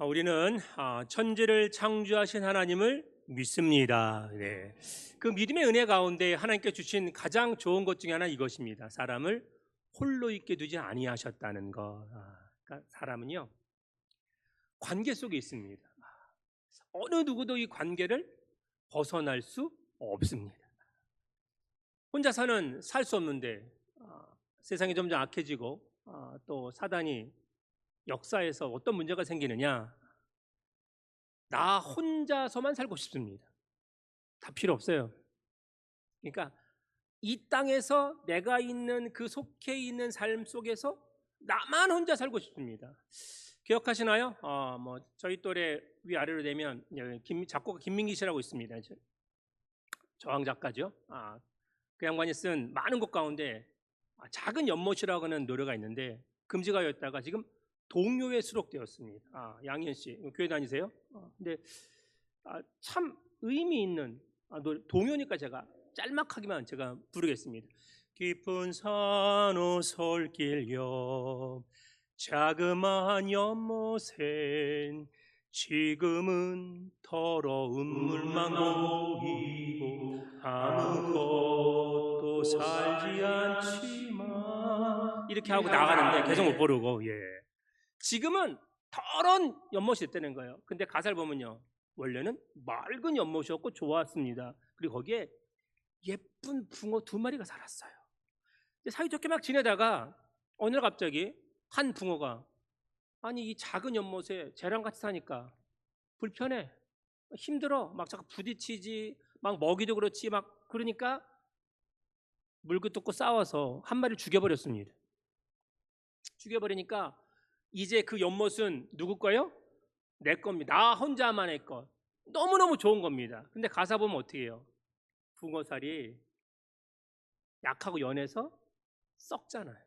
우리는 천지를 창조하신 하나님을 믿습니다. 네. 그 믿음의 은혜 가운데 하나님께 주신 가장 좋은 것 중에 하나 이것입니다. 사람을 홀로 있게 두지 아니하셨다는 것. 그러니까 사람은요 관계 속에 있습니다. 어느 누구도 이 관계를 벗어날 수 없습니다. 혼자서는 살 수 없는데 세상이 점점 악해지고 또 사단이 역사에서 어떤 문제가 생기느냐, 나 혼자서만 살고 싶습니다. 다 필요 없어요. 그러니까 이 땅에서 내가 있는 그 속해 있는 삶 속에서 나만 혼자 살고 싶습니다. 기억하시나요? 저희 또래 위아래로 되면 작곡가 김민기 씨라고 있습니다. 저항 작가죠. 그 양반이 쓴 많은 곡 가운데 작은 연못이라고 하는 노래가 있는데 금지가였다가 지금 동요에 수록되었습니다. 양현 씨 교회 다니세요? 근데 참 의미 있는 동요니까 제가 짤막하기만 제가 부르겠습니다. 깊은 산호솔길 옆 자그마한 연못엔 지금은 더러운 물만 보이고 아무것도 살지 않지만 이렇게 하고 나가는데 계속 못 부르고 지금은 더러운 연못이 됐다는 거예요. 근데 가사를 보면요 원래는 맑은 연못이었고 좋았습니다. 그리고 거기에 예쁜 붕어 2마리가 살았어요. 사이좋게 막 지내다가 어느 날 갑자기 한 붕어가 아니 이 작은 연못에 쟤랑 같이 사니까 불편해, 힘들어, 막 자꾸 부딪히지, 막 먹이도 그렇지, 막 그러니까 물고 뜯고 싸워서 한 마리를 죽여버렸습니다. 죽여버리니까 이제 그 연못은 누구 거예요? 내 겁니다. 나 혼자만의 것. 너무너무 좋은 겁니다. 근데 가사 보면 어떻게 해요? 붕어살이 약하고 연해서 썩잖아요.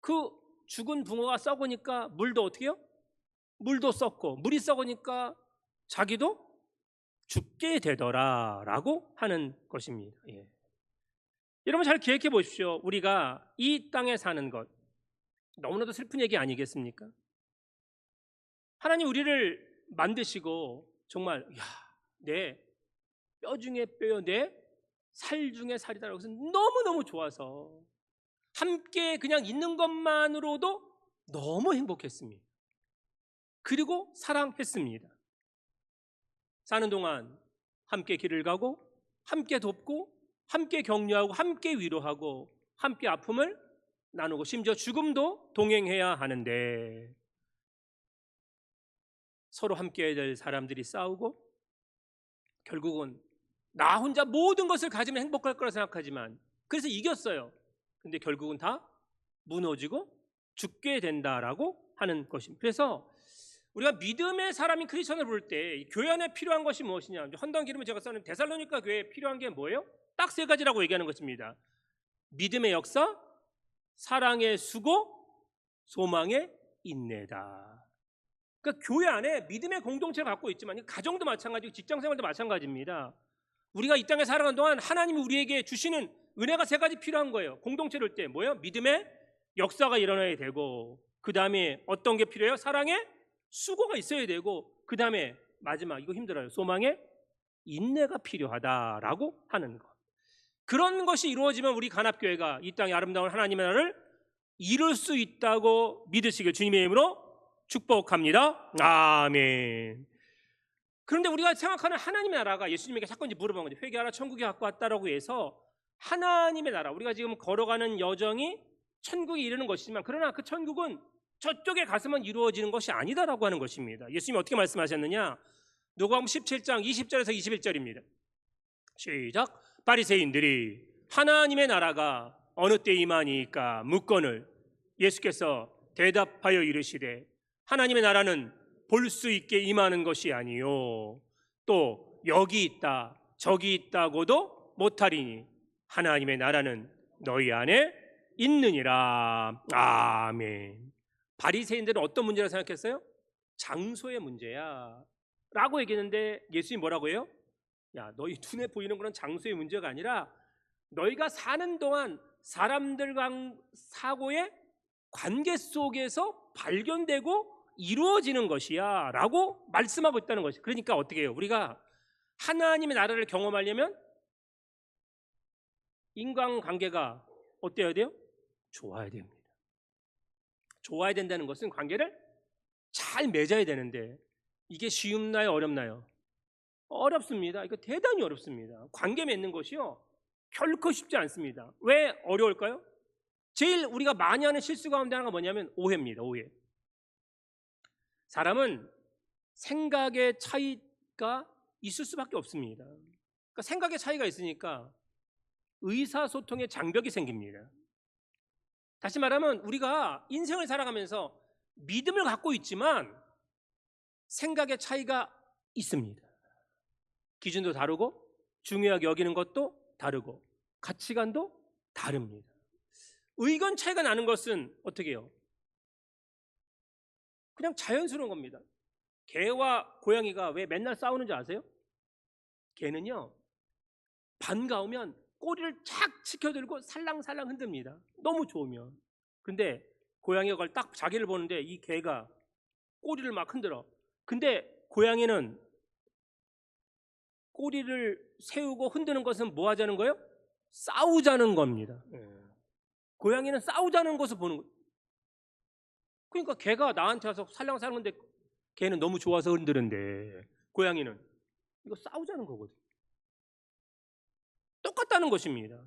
그 죽은 붕어가 썩으니까 물도 어떻게 해요? 물도 썩고 물이 썩으니까 자기도 죽게 되더라라고 하는 것입니다. 여러분 잘 기억해 보십시오. 우리가 이 땅에 사는 것 너무나도 슬픈 얘기 아니겠습니까? 하나님 우리를 만드시고 정말 내 뼈 중에 뼈요 내 살 중에 살이다라고 해서 너무너무 좋아서 함께 그냥 있는 것만으로도 너무 행복했습니다. 그리고 사랑했습니다. 사는 동안 함께 길을 가고 함께 돕고 함께 격려하고 함께 위로하고 함께 아픔을 나누고 심지어 죽음도 동행해야 하는데 서로 함께 해야 될 사람들이 싸우고 결국은 나 혼자 모든 것을 가지면 행복할 거라 생각하지만 그래서 이겼어요. 근데 결국은 다 무너지고 죽게 된다라고 하는 것입니다. 그래서 우리가 믿음의 사람인 크리스천을 부를 때 교회 안에 필요한 것이 무엇이냐, 헌당 기름을 제가 써는 데살로니가 교회에 필요한 게 뭐예요? 딱 3가지라고 얘기하는 것입니다. 믿음의 역사, 사랑의 수고, 소망의 인내다. 그러니까 교회 안에 믿음의 공동체를 갖고 있지만 가정도 마찬가지고 직장생활도 마찬가지입니다. 우리가 이 땅에 살아가는 동안 하나님이 우리에게 주시는 은혜가 3가지 필요한 거예요. 공동체를 때 뭐예요? 믿음의 역사가 일어나야 되고, 그 다음에 어떤 게 필요해요? 사랑의 수고가 있어야 되고, 그 다음에 마지막 이거 힘들어요. 소망의 인내가 필요하다라고 하는 것. 그런 것이 이루어지면 우리 간합교회가 이 땅의 아름다운 하나님의 나라를 이룰 수 있다고 믿으시길 주님의 이름으로 축복합니다. 아멘. 그런데 우리가 생각하는 하나님의 나라가 예수님에게 자꾸 이제 물어보는 거죠. 회개하라 천국이 갖고 왔다라고 해서 하나님의 나라, 우리가 지금 걸어가는 여정이 천국에 이르는 것이지만 그러나 그 천국은 저쪽에 가서만 이루어지는 것이 아니다라고 하는 것입니다. 예수님이 어떻게 말씀하셨느냐? 누가복음 17장 20절에서 21절입니다. 시작. 바리새인들이 하나님의 나라가 어느 때 임하니까 묻거늘 예수께서 대답하여 이르시되 하나님의 나라는 볼 수 있게 임하는 것이 아니요 또 여기 있다 저기 있다고도 못하리니 하나님의 나라는 너희 안에 있느니라. 아멘. 바리새인들은 어떤 문제라고 생각했어요? 장소의 문제야 라고 얘기했는데 예수님이 뭐라고 해요? 야, 너희 눈에 보이는 그런 장소의 문제가 아니라 너희가 사는 동안 사람들과 사고의 관계 속에서 발견되고 이루어지는 것이야 라고 말씀하고 있다는 것이. 그러니까 어떻게 해요? 우리가 하나님의 나라를 경험하려면 인간관계가 어때야 돼요? 좋아야 됩니다. 좋아야 된다는 것은 관계를 잘 맺어야 되는데 이게 쉬운나요? 어렵나요? 어렵습니다. 이거 대단히 어렵습니다. 관계 맺는 것이요 결코 쉽지 않습니다. 왜 어려울까요? 제일 우리가 많이 하는 실수 가운데 하나가 뭐냐면 오해입니다. 오해. 사람은 생각의 차이가 있을 수밖에 없습니다. 그러니까 생각의 차이가 있으니까 의사소통의 장벽이 생깁니다. 다시 말하면 우리가 인생을 살아가면서 믿음을 갖고 있지만 생각의 차이가 있습니다. 기준도 다르고 중요하게 여기는 것도 다르고 가치관도 다릅니다. 의견 차이가 나는 것은 어떻게 해요? 그냥 자연스러운 겁니다. 개와 고양이가 왜 맨날 싸우는지 아세요? 개는요 반가우면 꼬리를 착 치켜들고 살랑살랑 흔듭니다. 너무 좋으면. 근데 고양이가 그걸 딱 자기를 보는데 이 개가 꼬리를 막 흔들어. 근데 고양이는 꼬리를 세우고 흔드는 것은 뭐 하자는 거예요? 싸우자는 겁니다. 고양이는 싸우자는 것을 보는 거예요. 그러니까 개가 나한테 와서 살랑살랑 흔데 개는 너무 좋아서 흔드는데 고양이는 이거 싸우자는 거거든. 똑같다는 것입니다.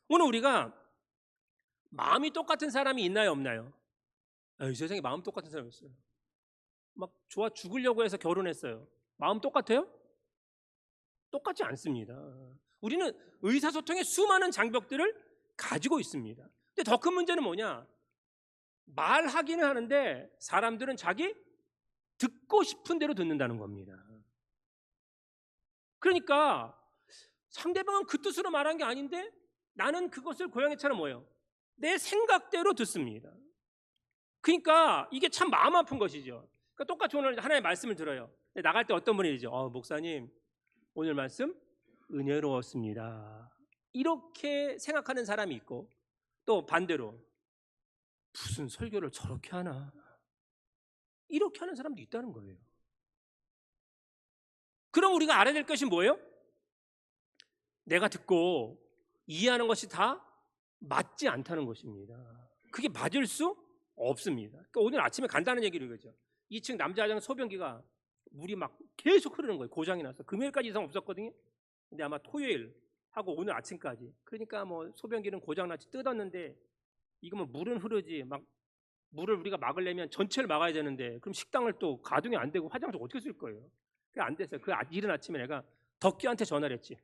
오늘 우리가 마음이 똑같은 사람이 있나요, 없나요? 이 세상에 마음 똑같은 사람이 있어요. 막 좋아 죽으려고 해서 결혼했어요. 마음 똑같아요? 똑같지 않습니다. 우리는 의사소통의 수많은 장벽들을 가지고 있습니다. 근데 더 큰 문제는 뭐냐? 말하기는 하는데 사람들은 자기 듣고 싶은 대로 듣는다는 겁니다. 그러니까 상대방은 그 뜻으로 말한 게 아닌데 나는 그것을 고양이처럼 뭐예요? 내 생각대로 듣습니다. 그러니까 이게 참 마음 아픈 것이죠. 그러니까 똑같이 오늘 하나님의 말씀을 들어요. 나갈 때 어떤 분이 이죠? 목사님 오늘 말씀 은혜로웠습니다. 이렇게 생각하는 사람이 있고 또 반대로 무슨 설교를 저렇게 하나 이렇게 하는 사람도 있다는 거예요. 그럼 우리가 알아야 될 것이 뭐예요? 내가 듣고 이해하는 것이 다 맞지 않다는 것입니다. 그게 맞을 수 없습니다. 그러니까 오늘 아침에 간단한 얘기를 이거죠. 2층 남자 화장 소변기가 물이 막 계속 흐르는 거예요. 고장이 나서 금요일까지 이상 없었거든요. 근데 아마 토요일 하고 오늘 아침까지. 그러니까 뭐 소변기는 고장났지 뜯었는데 이거 뭐 물은 흐르지 막 물을 우리가 막으려면 전체를 막아야 되는데 그럼 식당을 또 가동이 안 되고 화장실 어떻게 쓸 거예요? 그게 안 됐어요. 그 이른 아침에 내가 덕기한테 전화를 했지.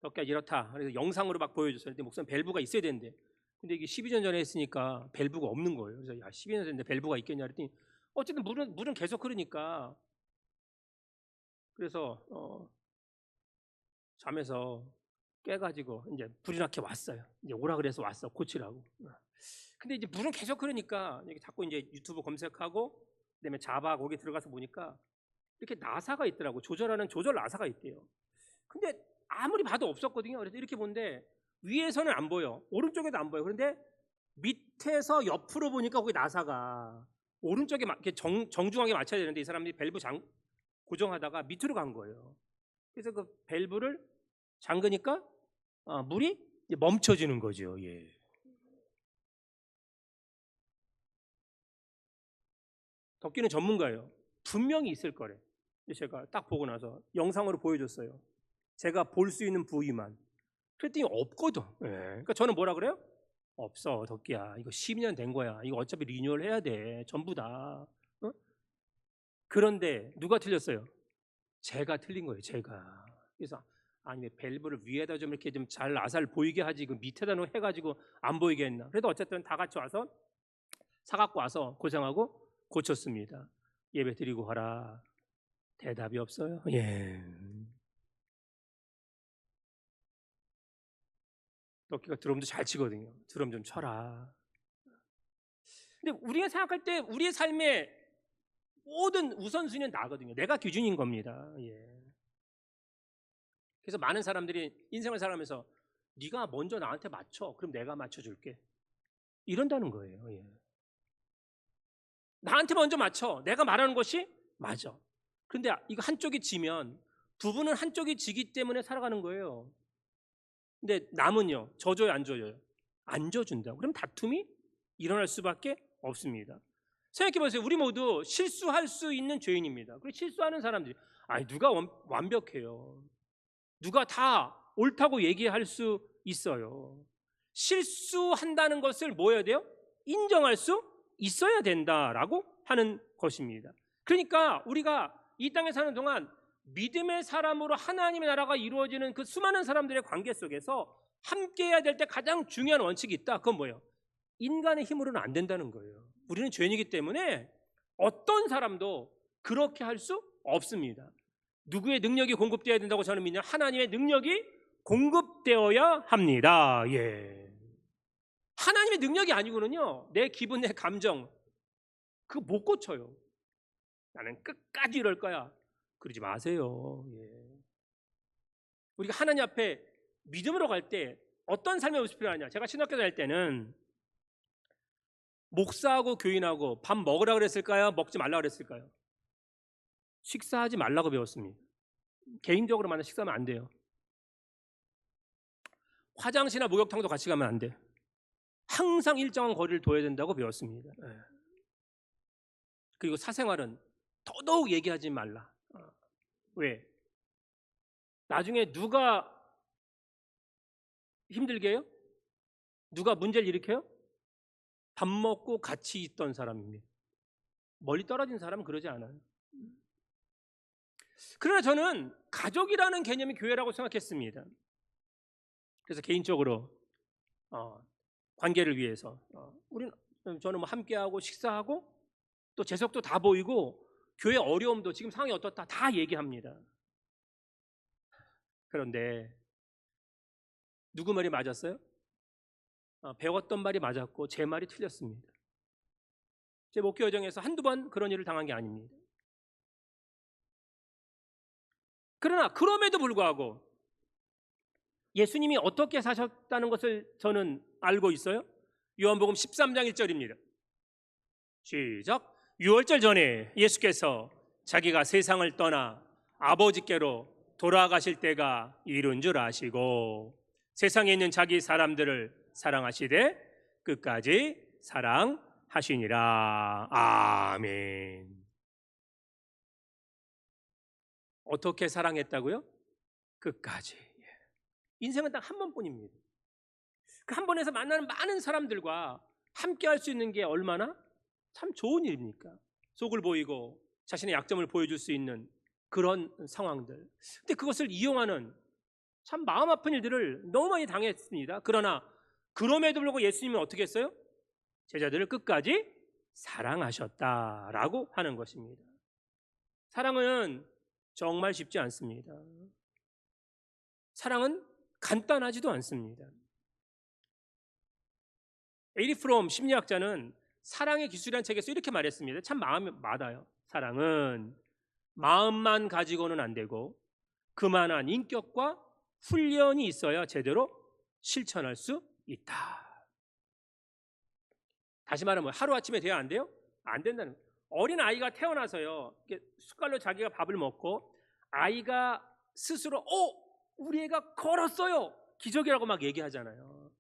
덕기야 이렇다. 그래서 영상으로 막 보여줬어요. 근데 목사님 밸브가 있어야 되는데 근데 이게 12년 전에 했으니까 밸브가 없는 거예요. 그래서 야 12년 전인데 밸브가 있겠냐 그랬더니 어쨌든 물은 계속 흐르니까 그래서 잠에서 깨가지고 이제 불이 나게 왔어요. 이제 오라 그래서 왔어 고치라고. 근데 이제 물은 계속 흐르니까 자꾸 이제 유튜브 검색하고 그다음에 자바 거기 들어가서 보니까 이렇게 나사가 있더라고. 조절하는 조절 나사가 있대요. 근데 아무리 봐도 없었거든요. 그래서 이렇게 보는데 위에서는 안 보여. 오른쪽에도 안 보여. 그런데 밑에서 옆으로 보니까 거기 나사가 오른쪽에 이렇게 정중하게 맞춰야 되는데 이 사람들이 밸브 고정하다가 밑으로 간 거예요. 그래서 그 밸브를 잠그니까 물이 멈춰지는 거죠. 예. 덕기는 전문가예요. 분명히 있을 거래. 제가 딱 보고 나서 영상으로 보여줬어요. 제가 볼 수 있는 부위만. 그랬더니 없거든. 예. 그러니까 저는 뭐라 그래요? 없어 덕기야. 이거 12년 된 거야. 이거 어차피 리뉴얼 해야 돼. 전부 다. 그런데 누가 틀렸어요? 제가 틀린 거예요. 제가. 그래서 아니 왜 밸브를 위에다 좀 이렇게 좀 잘 나사를 보이게 하지 그 밑에다 해가지고 안 보이게 했나. 그래도 어쨌든 다 같이 와서 사갖고 와서 고생하고 고쳤습니다. 예배 드리고 가라. 대답이 없어요. 예. 덕기가 드럼도 잘 치거든요. 드럼 좀 쳐라. 근데 우리가 생각할 때 우리의 삶의 모든 우선순위는 나거든요. 내가 기준인 겁니다. 예. 그래서 많은 사람들이 인생을 살아가면서 네가 먼저 나한테 맞춰. 그럼 내가 맞춰줄게. 이런다는 거예요. 예. 나한테 먼저 맞춰. 내가 말하는 것이 맞아. 그런데 이거 한쪽이 지면 부부는 한쪽이 지기 때문에 살아가는 거예요. 근데 남은요, 져줘요, 안 져줘요? 안 져준다고. 그럼 다툼이 일어날 수밖에 없습니다. 생각해 보세요. 우리 모두 실수할 수 있는 죄인입니다. 그리고 실수하는 사람들이, 아니 누가 완벽해요? 누가 다 옳다고 얘기할 수 있어요? 실수한다는 것을 뭐 해야 돼요? 인정할 수 있어야 된다라고 하는 것입니다. 그러니까 우리가 이 땅에 사는 동안 믿음의 사람으로 하나님의 나라가 이루어지는 그 수많은 사람들의 관계 속에서 함께 해야 될 때 가장 중요한 원칙이 있다. 그건 뭐예요? 인간의 힘으로는 안 된다는 거예요. 우리는 죄인이기 때문에 어떤 사람도 그렇게 할 수 없습니다. 누구의 능력이 공급되어야 된다고 저는 믿냐? 하나님의 능력이 공급되어야 합니다. 예. 하나님의 능력이 아니고는요, 내 기분, 내 감정 그거 못 고쳐요. 나는 끝까지 이럴 거야. 그러지 마세요. 예. 우리가 하나님 앞에 믿음으로 갈 때 어떤 삶의 모습이 필요하냐? 제가 신학교 다닐 때는 목사하고 교인하고 밥 먹으라 그랬을까요? 먹지 말라 그랬을까요? 식사하지 말라고 배웠습니다. 개인적으로 만나 식사하면 안 돼요. 화장실이나 목욕탕도 같이 가면 안 돼. 항상 일정한 거리를 둬야 된다고 배웠습니다. 그리고 사생활은 더더욱 얘기하지 말라. 왜? 나중에 누가 힘들게 해요? 누가 문제를 일으켜요? 밥 먹고 같이 있던 사람입니다. 멀리 떨어진 사람은 그러지 않아요. 그러나 저는 가족이라는 개념이 교회라고 생각했습니다. 그래서 개인적으로 관계를 위해서 저는 뭐 함께하고 식사하고 또 재석도 다 보이고 교회 어려움도 지금 상황이 어떻다 다 얘기합니다. 그런데 누구 말이 맞았어요? 배웠던 말이 맞았고 제 말이 틀렸습니다. 제 목회 여정에서 한두 번 그런 일을 당한 게 아닙니다. 그러나 그럼에도 불구하고 예수님이 어떻게 사셨다는 것을 저는 알고 있어요. 요한복음 13장 1절입니다. 시작. 유월절 전에 예수께서 자기가 세상을 떠나 아버지께로 돌아가실 때가 이른 줄 아시고 세상에 있는 자기 사람들을 사랑하시되 끝까지 사랑하시니라. 아멘. 어떻게 사랑했다고요? 끝까지. 인생은 딱 한 번뿐입니다. 그 한 번에서 만나는 많은 사람들과 함께 할 수 있는 게 얼마나 참 좋은 일입니까? 속을 보이고 자신의 약점을 보여줄 수 있는 그런 상황들. 근데 그것을 이용하는 참 마음 아픈 일들을 너무 많이 당했습니다. 그러나 그럼에도 불구하고 예수님은 어떻게 했어요? 제자들을 끝까지 사랑하셨다라고 하는 것입니다. 사랑은 정말 쉽지 않습니다. 사랑은 간단하지도 않습니다. 에리 프롬 심리학자는 사랑의 기술이라는 책에서 이렇게 말했습니다. 참 마음이 맞아요. 사랑은 마음만 가지고는 안 되고 그만한 인격과 훈련이 있어야 제대로 실천할 수 있다. 다시 말하면 하루아침에 돼야 안 돼요? 안 된다는 거예요. 어린 아이가 태어나서요, 숟갈로 자기가 밥을 먹고 아이가 스스로 우리 애가 걸었어요, 기적이라고 막 얘기하잖아요.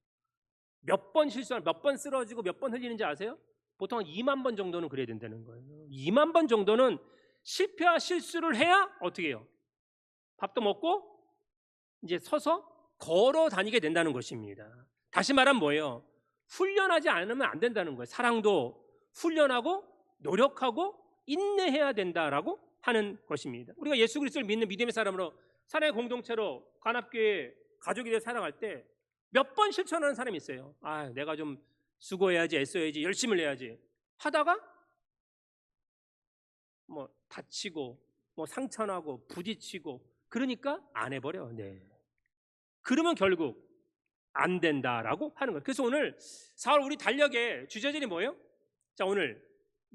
몇 번 실수하면 몇 번 쓰러지고 몇 번 흘리는지 아세요? 보통 2만 번 정도는 그래야 된다는 거예요. 2만 번 정도는 실패와 실수를 해야 어떻게 해요? 밥도 먹고 이제 서서 걸어 다니게 된다는 것입니다. 다시 말하면 뭐예요? 훈련하지 않으면 안 된다는 거예요. 사랑도 훈련하고 노력하고 인내해야 된다라고 하는 것입니다. 우리가 예수 그리스도를 믿는 믿음의 사람으로 사랑의 공동체로 관합교회 가족이 되어 살아갈 때 몇 번 실천하는 사람이 있어요. 내가 좀 수고해야지, 애써야지, 열심을 내야지 하다가 뭐 다치고 뭐 상처나고 부딪히고 그러니까 안 해버려. 네. 그러면 결국 안 된다라고 하는 거예요. 그래서 오늘 4월 우리 달력의 주제절이 뭐예요? 자, 오늘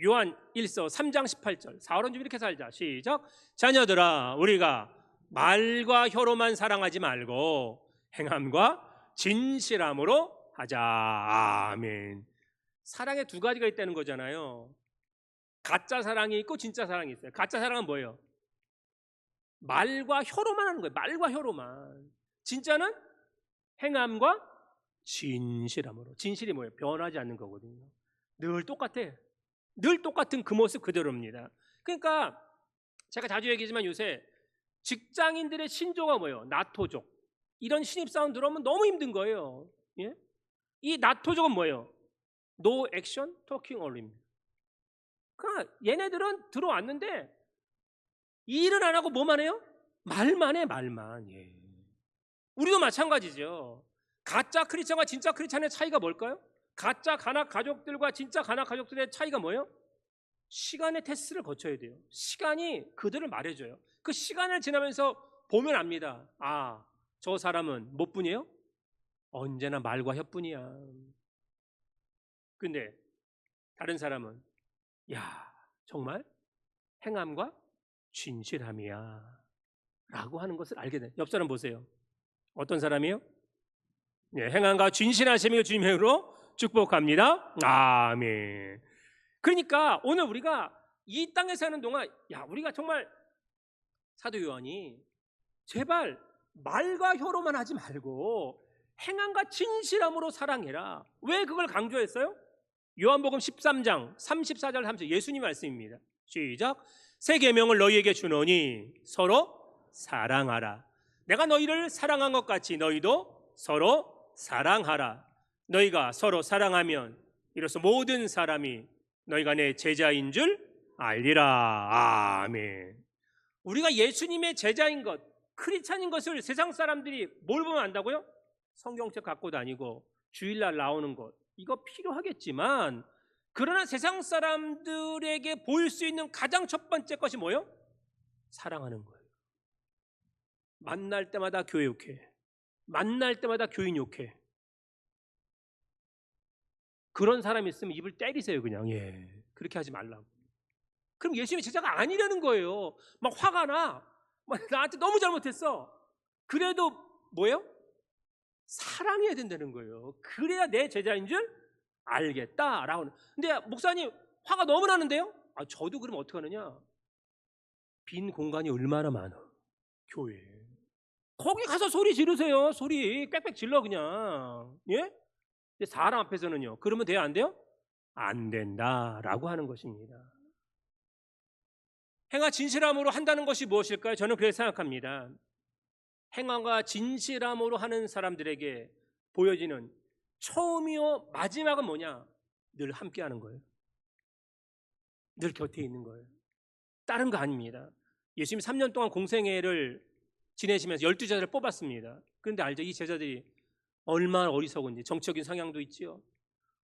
요한 1서 3장 18절. 4월은 좀 이렇게 살자. 시작. 자녀들아, 우리가 말과 혀로만 사랑하지 말고 행함과 진실함으로 하자. 아멘. 사랑에 두 가지가 있다는 거잖아요. 가짜 사랑이 있고 진짜 사랑이 있어요. 가짜 사랑은 뭐예요? 말과 혀로만 하는 거예요. 말과 혀로만. 진짜는 행함과 진실함으로. 진실이 뭐예요? 변하지 않는 거거든요. 늘 똑같아. 늘 똑같은 그 모습 그대로입니다. 그러니까 제가 자주 얘기하지만 요새 직장인들의 신조가 뭐예요? 나토족. 이런 신입사원 들어오면 너무 힘든 거예요. 예? 이 나토족은 뭐예요? No action, talking only입니다. 그러니까 얘네들은 들어왔는데 일은 안 하고 뭐만 해요? 말만 해, 말만. 예. 우리도 마찬가지죠. 가짜 크리스찬과 진짜 크리스찬의 차이가 뭘까요? 가짜 간악 가족들과 진짜 간악 가족들의 차이가 뭐예요? 시간의 테스트를 거쳐야 돼요. 시간이 그들을 말해줘요. 그 시간을 지나면서 보면 압니다. 아, 저 사람은 뭐뿐이에요? 언제나 말과 혀뿐이야. 근데 다른 사람은 야, 정말 행함과 진실함이야 라고 하는 것을 알게 돼. 옆 사람 보세요. 어떤 사람이요? 네, 행함과 진실하심이 주님의 이름으로 축복합니다. 아멘. 그러니까 오늘 우리가 이 땅에 사는 동안 우리가 정말 사도 요한이 제발 말과 혀로만 하지 말고 행함과 진실함으로 사랑해라. 왜 그걸 강조했어요? 요한복음 13장 34절 30절 예수님 말씀입니다. 시작. 새 계명을 너희에게 주노니 서로 사랑하라. 내가 너희를 사랑한 것 같이 너희도 서로 사랑하라. 너희가 서로 사랑하면 이로써 모든 사람이 너희가 내 제자인 줄 알리라. 아멘. 우리가 예수님의 제자인 것, 크리스찬인 것을 세상 사람들이 뭘 보면 안다고요? 성경책 갖고 다니고 주일날 나오는 것, 이거 필요하겠지만, 그러나 세상 사람들에게 보일 수 있는 가장 첫 번째 것이 뭐예요? 사랑하는 거예요. 만날 때마다 교회 욕해, 만날 때마다 교인 욕해. 그런 사람이 있으면 입을 때리세요. 그냥 그렇게 하지 말라고. 그럼 예수님의 제자가 아니라는 거예요. 막 화가 나, 막 나한테 너무 잘못했어. 그래도 뭐예요? 사랑해야 된다는 거예요. 그래야 내 제자인 줄 알겠다라고. 근데 목사님 화가 너무 나는데요? 저도 그럼 어떻게 하느냐? 빈 공간이 얼마나 많아. 교회. 거기 가서 소리 지르세요. 소리 빽빽 질러 그냥. 예? 근데 사람 앞에서는요. 그러면 돼요? 안 돼요? 안 된다라고 하는 것입니다. 행하 진실함으로 한다는 것이 무엇일까요? 저는 그렇게 생각합니다. 행함과 진실함으로 하는 사람들에게 보여지는 처음이요 마지막은 뭐냐? 늘 함께하는 거예요. 늘 곁에 있는 거예요. 다른 거 아닙니다. 예수님이 3년 동안 공생애를 지내시면서 12제자를 뽑았습니다. 그런데 알죠? 이 제자들이 얼마나 어리석은지. 정치적인 성향도 있지요.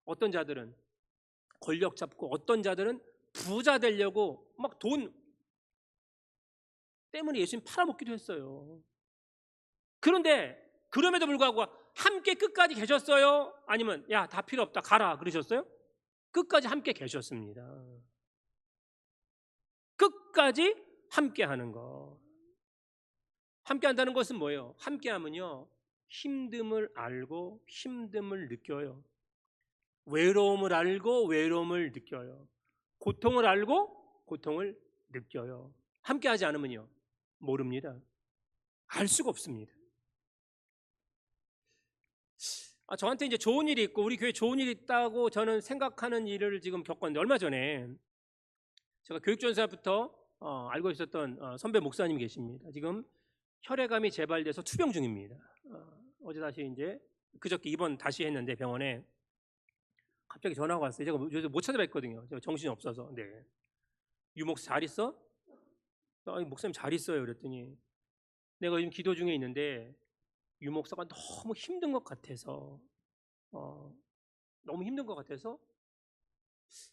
어떤 자들은 권력 잡고, 어떤 자들은 부자 되려고 막 돈 때문에 예수님 팔아먹기도 했어요. 그런데 그럼에도 불구하고 함께 끝까지 계셨어요? 아니면 야, 다 필요 없다 가라 그러셨어요? 끝까지 함께 계셨습니다. 끝까지 함께 하는 거. 함께 한다는 것은 뭐예요? 함께 하면요, 힘듦을 알고 힘듦을 느껴요. 외로움을 알고 외로움을 느껴요. 고통을 알고 고통을 느껴요. 함께 하지 않으면요, 모릅니다. 알 수가 없습니다. 저한테 이제 좋은 일이 있고 우리 교회 좋은 일이 있다고 저는 생각하는 일을 지금 겪었는데, 얼마 전에 제가 교육전사부터 알고 있었던 선배 목사님이 계십니다. 지금 혈액암이 재발돼서 투병 중입니다. 어제 다시 이제 그저께 입원 다시 했는데 병원에 갑자기 전화가 왔어요. 제가 요새 못 찾아뵙거든요. 제가 정신이 없어서. 네. 유 목사 잘 있어? 목사님 잘 있어요. 그랬더니 내가 요즘 기도 중에 있는데 유 목사가 너무 힘든 것 같아서 너무 힘든 것 같아서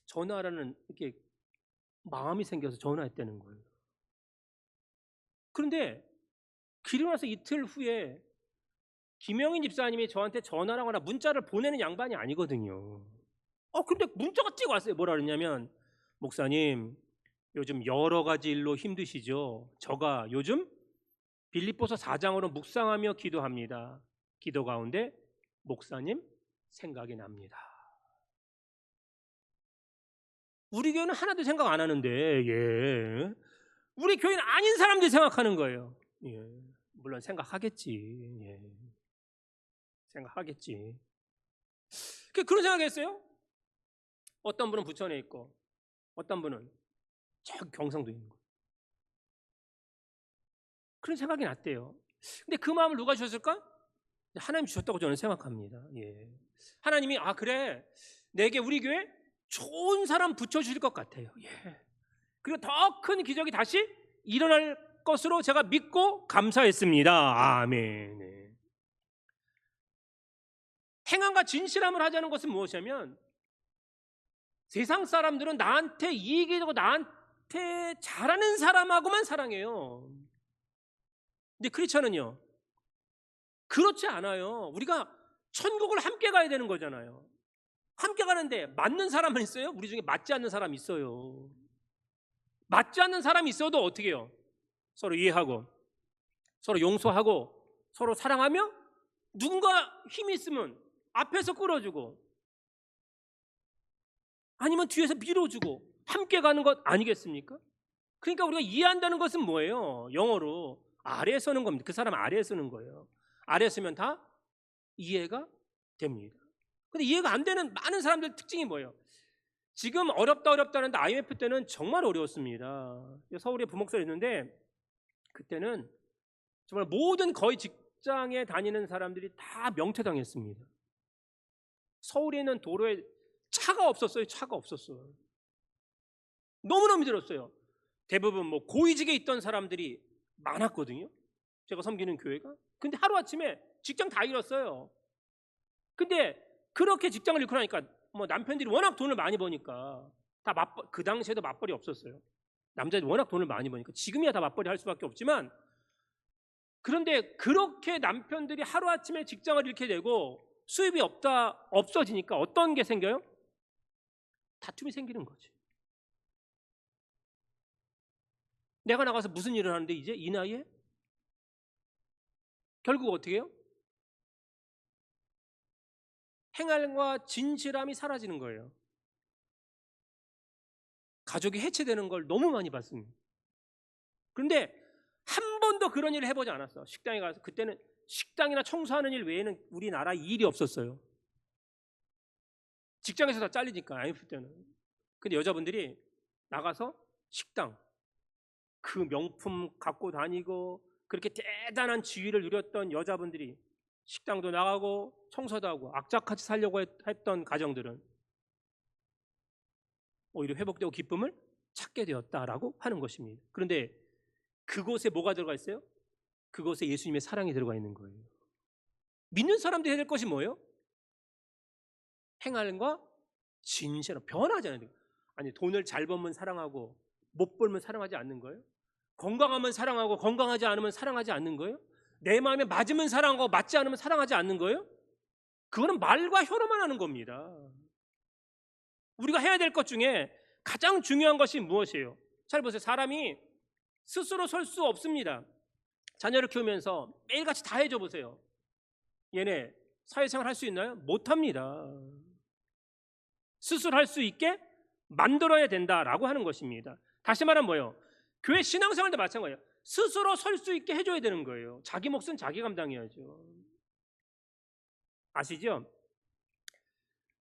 전화하라는 이렇게 마음이 생겨서 전화했다는 거예요. 그런데 기르고 나서 이틀 후에 김영인 집사님이 저한테 전화를 하거나 문자를 보내는 양반이 아니거든요. 근데 문자가 띄고 왔어요. 뭐라 그러냐면, 목사님 요즘 여러 가지 일로 힘드시죠? 저가 요즘 빌립보서 4장으로 묵상하며 기도합니다. 기도 가운데 목사님 생각이 납니다. 우리 교회는 하나도 생각 안 하는데, 예. 우리 교회는 아닌 사람들이 생각하는 거예요. 예. 물론 생각하겠지. 예. 생각하겠지. 그런 생각했어요. 어떤 분은 부천에 있고, 어떤 분은 저 경상도에 있는 거예요. 그런 생각이 났대요. 근데 그 마음을 누가 주셨을까? 하나님 주셨다고 저는 생각합니다. 예. 하나님이 그래, 내게 우리 교회 좋은 사람 붙여주실 것 같아요. 예. 그리고 더 큰 기적이 다시 일어날 것으로 제가 믿고 감사했습니다. 아멘. 네. 행함과 진실함을 하자는 것은 무엇이냐면, 세상 사람들은 나한테 이익이 되고 나한테 잘하는 사람하고만 사랑해요. 근데 크리스천은요, 그렇지 않아요. 우리가 천국을 함께 가야 되는 거잖아요. 함께 가는데 맞는 사람은 있어요? 우리 중에 맞지 않는 사람이 있어요. 맞지 않는 사람이 있어도 어떻게 해요? 서로 이해하고, 서로 용서하고, 서로 사랑하며, 누군가 힘이 있으면 앞에서 끌어주고, 아니면 뒤에서 밀어주고 함께 가는 것 아니겠습니까? 그러니까 우리가 이해한다는 것은 뭐예요? 영어로 아래에 서는 겁니다. 그 사람 아래에 서는 거예요. 아래에 서면 다 이해가 됩니다. 근데 이해가 안 되는 많은 사람들 특징이 뭐예요? 지금 어렵다는데 IMF 때는 정말 어려웠습니다. 서울에 부목사에 있는데, 그때는 정말 모든 거의 직장에 다니는 사람들이 다 명퇴당했습니다. 서울에 있는 도로에 차가 없었어요. 차가 없었어요. 너무너무 힘들었어요. 대부분 고위직에 있던 사람들이 많았거든요. 제가 섬기는 교회가. 근데 하루아침에 직장 다 잃었어요. 근데 그렇게 직장을 잃고 나니까 남편들이 워낙 돈을 많이 버니까 다 그 당시에도 맞벌이 없었어요. 남자들이 워낙 돈을 많이 버니까. 지금이야 다 맞벌이 할 수밖에 없지만, 그런데 그렇게 남편들이 하루아침에 직장을 잃게 되고 수입이 없어지니까 어떤 게 생겨요? 다툼이 생기는 거지. 내가 나가서 무슨 일을 하는데 이제 이 나이에? 결국 어떻게 해요? 행함과 진실함이 사라지는 거예요. 가족이 해체되는 걸 너무 많이 봤습니다. 그런데 한 번도 그런 일을 해보지 않았어. 식당에 가서. 그때는 식당이나 청소하는 일 외에는 우리나라에 일이 없었어요. 직장에서 다 잘리니까, IMF 때는. 근데 여자분들이 나가서 식당, 그 명품 갖고 다니고 그렇게 대단한 지위를 누렸던 여자분들이 식당도 나가고 청소도 하고 악착같이 살려고 했던 가정들은 오히려 회복되고 기쁨을 찾게 되었다라고 하는 것입니다. 그런데 그곳에 뭐가 들어가 있어요? 그곳에 예수님의 사랑이 들어가 있는 거예요. 믿는 사람들이 해야 될 것이 뭐예요? 행함과 진실함. 변하지 않아요. 아니, 돈을 잘 벌면 사랑하고 못 벌면 사랑하지 않는 거예요? 건강하면 사랑하고 건강하지 않으면 사랑하지 않는 거예요? 내 마음에 맞으면 사랑하고 맞지 않으면 사랑하지 않는 거예요? 그거는 말과 혀로만 하는 겁니다. 우리가 해야 될 것 중에 가장 중요한 것이 무엇이에요? 잘 보세요. 사람이 스스로 설 수 없습니다. 자녀를 키우면서 매일같이 다 해줘 보세요. 얘네 사회생활 할 수 있나요? 못합니다. 스스로 할 수 있게 만들어야 된다라고 하는 것입니다. 다시 말하면 뭐예요? 교회 신앙생활도 마찬가지예요. 스스로 설 수 있게 해줘야 되는 거예요. 자기 몫은 자기 감당해야죠. 아시죠?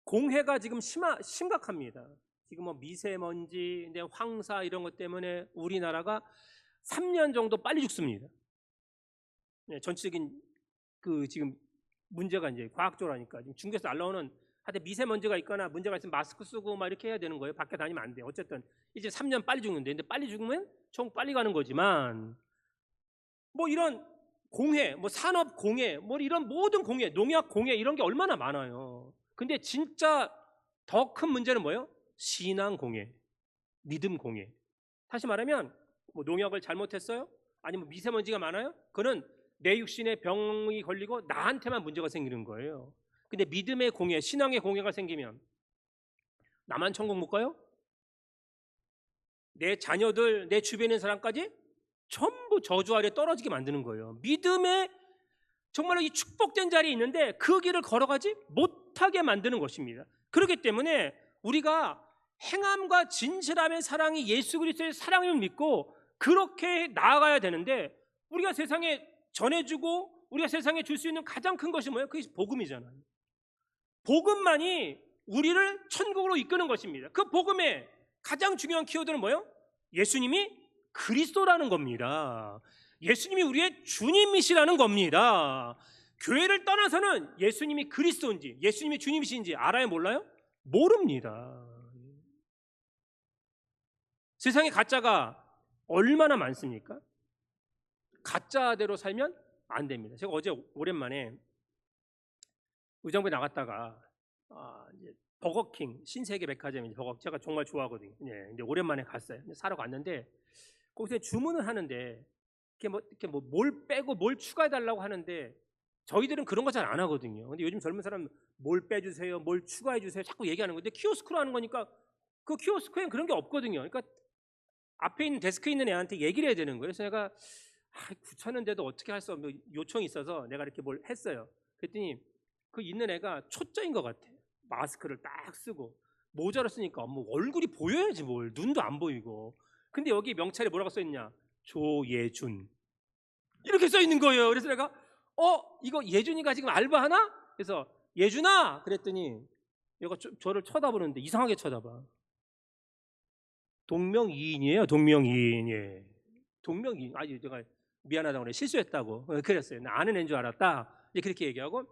공해가 지금 심각합니다. 지금 미세먼지, 황사 이런 것 때문에 우리나라가 3년 정도 빨리 죽습니다. 전체적인 지금 문제가 이제 과학적으로 하니까 지금 중국에서 날라오는 하여튼 미세먼지가 있거나 문제가 있으면 마스크 쓰고 막 이렇게 해야 되는 거예요. 밖에 다니면 안 돼요. 어쨌든 이제 3년 빨리 죽는데, 근데 빨리 죽으면 총 빨리 가는 거지만, 이런 공해, 산업 공해, 이런 모든 공해, 농약 공해 이런 게 얼마나 많아요. 근데 진짜 더 큰 문제는 뭐예요? 신앙 공해, 믿음 공해. 다시 말하면 농약을 잘못했어요? 아니면 미세먼지가 많아요? 그거는 내 육신에 병이 걸리고 나한테만 문제가 생기는 거예요. 근데 믿음의 공해, 신앙의 공해가 생기면 나만 천국 못 가요? 내 자녀들, 내 주변에 있는 사람까지 전부 저주 아래 떨어지게 만드는 거예요. 믿음의 정말로 이 축복된 자리에 있는데 그 길을 걸어가지 못하게 만드는 것입니다. 그렇기 때문에 우리가 행함과 진실함의 사랑이 예수 그리스도의 사랑을 믿고 그렇게 나아가야 되는데, 우리가 세상에 전해주고 우리가 세상에 줄 수 있는 가장 큰 것이 뭐예요? 그게 복음이잖아요. 복음만이 우리를 천국으로 이끄는 것입니다. 그 복음의 가장 중요한 키워드는 뭐예요? 예수님이 그리스도라는 겁니다. 예수님이 우리의 주님이시라는 겁니다. 교회를 떠나서는 예수님이 그리스도인지 예수님이 주님이신지 알아요, 몰라요? 모릅니다. 세상에 가짜가 얼마나 많습니까? 가짜대로 살면 안 됩니다. 제가 어제 오랜만에 의정부에 나갔다가 이제 버거킹 신세계 백화점, 제가 정말 좋아하거든요. 이제 오랜만에 갔어요. 사러 갔는데 거기서 주문을 하는데 이렇게 뭘 빼고 뭘 추가해 달라고 하는데 저희들은 그런 거 잘 안 하거든요. 근데 요즘 젊은 사람 뭘 빼주세요, 뭘 추가해 주세요 자꾸 얘기하는 건데, 키오스크로 하는 거니까 그 키오스크엔 그런 게 없거든요. 그러니까 앞에 있는 데스크에 있는 애한테 얘기를 해야 되는 거예요. 그래서 내가 귀찮은데도 어떻게 할 수 없는 요청이 있어서 내가 이렇게 뭘 했어요. 그랬더니 그 있는 애가 초짜인 것 같아. 마스크를 딱 쓰고 모자를 쓰니까 뭐 얼굴이 보여야지 뭘, 눈도 안 보이고. 근데 여기 명찰에 뭐라고 써 있냐? 조예준 이렇게 써 있는 거예요. 그래서 내가 이거 예준이가 지금 알바하나? 그래서 예준아 그랬더니 얘가 저를 쳐다보는데 이상하게 쳐다봐. 동명이인이에요. 동명이인. 예. 동명이인. 제가 미안하다고 그래, 실수했다고 그랬어요. 나 아는 애인 줄 알았다. 이제 그렇게 얘기하고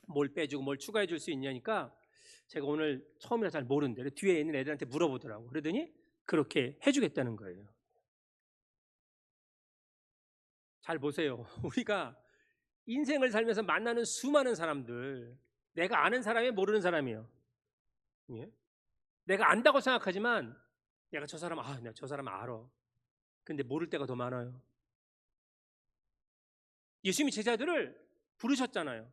뭘 빼주고 뭘 추가해 줄 수 있냐니까 제가 오늘 처음이라 잘 모르는데 뒤에 있는 애들한테 물어보더라고. 그러더니 그렇게 해주겠다는 거예요. 잘 보세요. 우리가 인생을 살면서 만나는 수많은 사람들, 내가 아는 사람이 모르는 사람이에요. 예? 내가 안다고 생각하지만 내가 저 사람 내가 저 사람 알아. 근데 모를 때가 더 많아요. 예수님이 제자들을 부르셨잖아요.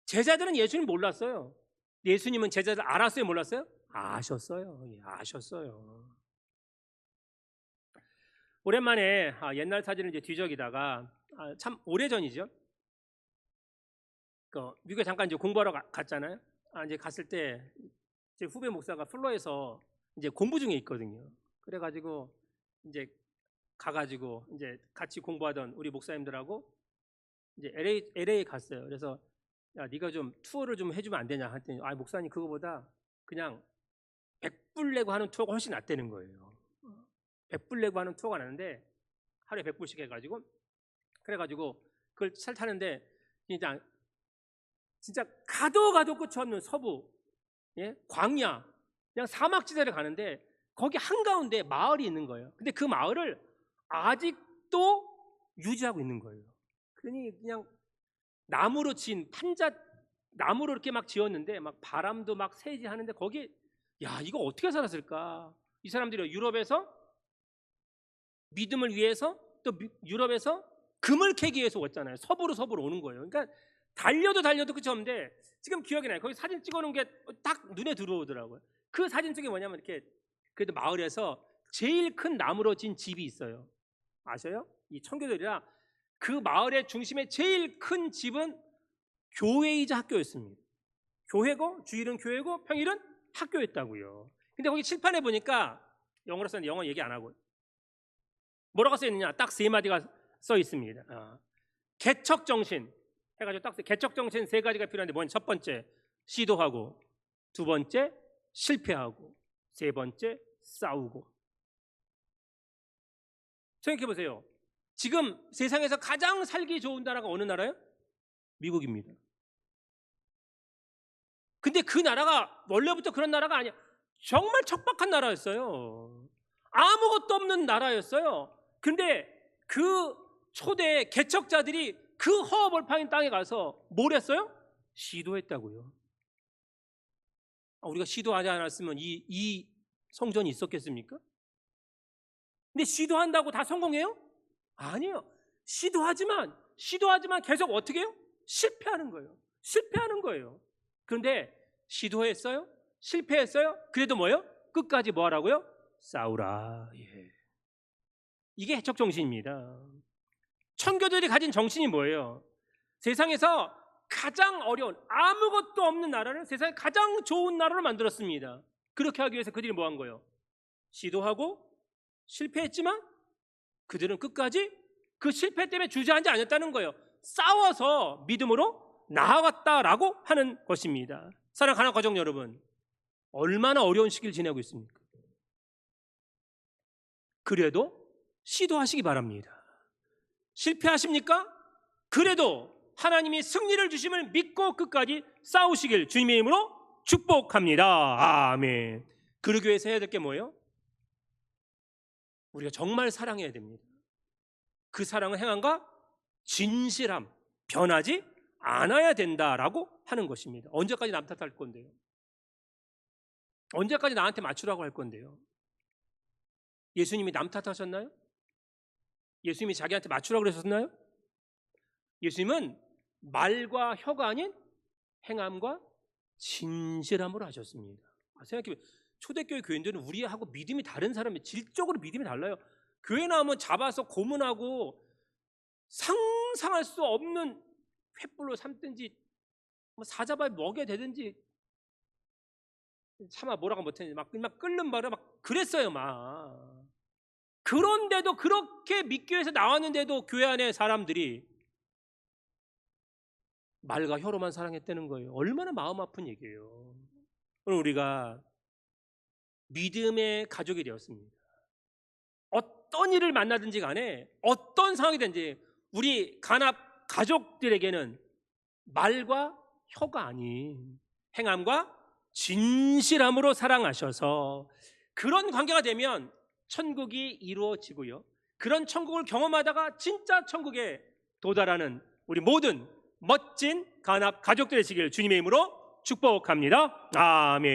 제자들은 예수님 몰랐어요. 예수님은 제자들 알았어요, 몰랐어요? 아셨어요. 예, 아셨어요. 오랜만에 옛날 사진을 이제 뒤적이다가 참 오래전이죠. 미국에 잠깐 이제 공부하러 갔잖아요. 이제 갔을 때 제 후배 목사가 플로에서 이제 공부 중에 있거든요. 그래가지고 이제 가가지고 이제 같이 공부하던 우리 목사님들하고 이제 LA 갔어요. 그래서 야, 네가 좀 투어를 좀 해주면 안 되냐 했더니 목사님 그거보다 그냥 100불 내고 하는 투어가 훨씬 낫다는 거예요. 100불 내고 하는 투어가 나는데 하루에 100불씩 해가지고 그래가지고 그걸 잘 타는데 진짜 가도 끝이 없는 서부, 예? 광야, 그냥 사막지대를 가는데 거기 한가운데 마을이 있는 거예요. 근데 그 마을을 아직도 유지하고 있는 거예요. 그러니 그냥 나무로 진 나무로 이렇게 막 지었는데 막 바람도 막 세지 하는데 거기 이거 어떻게 살았을까? 이 사람들이 유럽에서 믿음을 위해서 또 유럽에서 금을 캐기 위해서 왔잖아요. 서부로 오는 거예요. 그러니까 달려도 끝이 없는데 지금 기억이 나요. 거기 사진 찍어놓은 게 딱 눈에 들어오더라고요. 그 사진 쪽에 뭐냐면 이렇게 그래도 마을에서 제일 큰 나무로 진 집이 있어요. 아셔요? 이 청교도리라 그 마을의 중심에 제일 큰 집은 교회이자 학교였습니다. 교회고 주일은 교회고 평일은 학교였다고요. 근데 거기 칠판에 보니까 영어로 썼는데 영어 얘기 안 하고 뭐라고 써 있느냐? 딱 세 마디가 써 있습니다. 개척 정신 해가지고 딱 개척 정신 세 가지가 필요한데 뭐냐? 첫 번째 시도하고, 두 번째 실패하고, 세 번째 싸우고. 생각해 보세요. 지금 세상에서 가장 살기 좋은 나라가 어느 나라예요? 미국입니다. 근데 그 나라가 원래부터 그런 나라가 아니야. 정말 척박한 나라였어요. 아무것도 없는 나라였어요. 근데 그 초대 개척자들이 그 허허벌판인 땅에 가서 뭘 했어요? 시도했다고요. 우리가 시도하지 않았으면 이 성전이 있었겠습니까? 근데 시도한다고 다 성공해요? 아니에요. 시도하지만 계속 어떻게 해요? 실패하는 거예요. 그런데 시도했어요? 실패했어요? 그래도 뭐예요? 끝까지 뭐 하라고요? 싸우라. 예. 이게 해척 정신입니다. 청교도들이 가진 정신이 뭐예요? 세상에서 가장 어려운 아무것도 없는 나라를 세상에 가장 좋은 나라로 만들었습니다. 그렇게 하기 위해서 그들이 뭐 한 거예요? 시도하고 실패했지만 그들은 끝까지 그 실패 때문에 주저앉지 않았다는 거예요. 싸워서 믿음으로 나아갔다라고 하는 것입니다. 사랑하는 가나안 가족 여러분, 얼마나 어려운 시기를 지내고 있습니까? 그래도 시도하시기 바랍니다. 실패하십니까? 그래도 하나님이 승리를 주심을 믿고 끝까지 싸우시길 주님의 이름으로 축복합니다. 아멘. 그러기 위해서 해야 될 게 뭐예요? 우리가 정말 사랑해야 됩니다. 그 사랑은 행함과 진실함, 변하지 않아야 된다라고 하는 것입니다. 언제까지 남 탓할 건데요? 언제까지 나한테 맞추라고 할 건데요? 예수님이 남 탓하셨나요? 예수님이 자기한테 맞추라고 그러셨나요? 예수님은 말과 혀가 아닌 행함과 진실함으로 하셨습니다. 생각해보면 초대교회 교인들은 우리하고 믿음이 다른 사람이 질적으로 믿음이 달라요. 교회 나오면 잡아서 고문하고 상상할 수 없는 횃불로 삼든지 뭐 사자발 먹여야 되든지 차마 뭐라고 못했는지 막 끓는 바로 막 그랬어요. 막 그런데도 그렇게 믿기 위해서 나왔는데도 교회 안에 사람들이 말과 혀로만 사랑했다는 거예요. 얼마나 마음 아픈 얘기예요. 오늘 우리가 믿음의 가족이 되었습니다. 어떤 일을 만나든지 간에 어떤 상황이 된지 우리 간합 가족들에게는 말과 혀가 아닌 행함과 진실함으로 사랑하셔서 그런 관계가 되면 천국이 이루어지고요. 그런 천국을 경험하다가 진짜 천국에 도달하는 우리 모든 멋진 간합 가족들 되시길 주님의 이름으로 축복합니다. 아멘.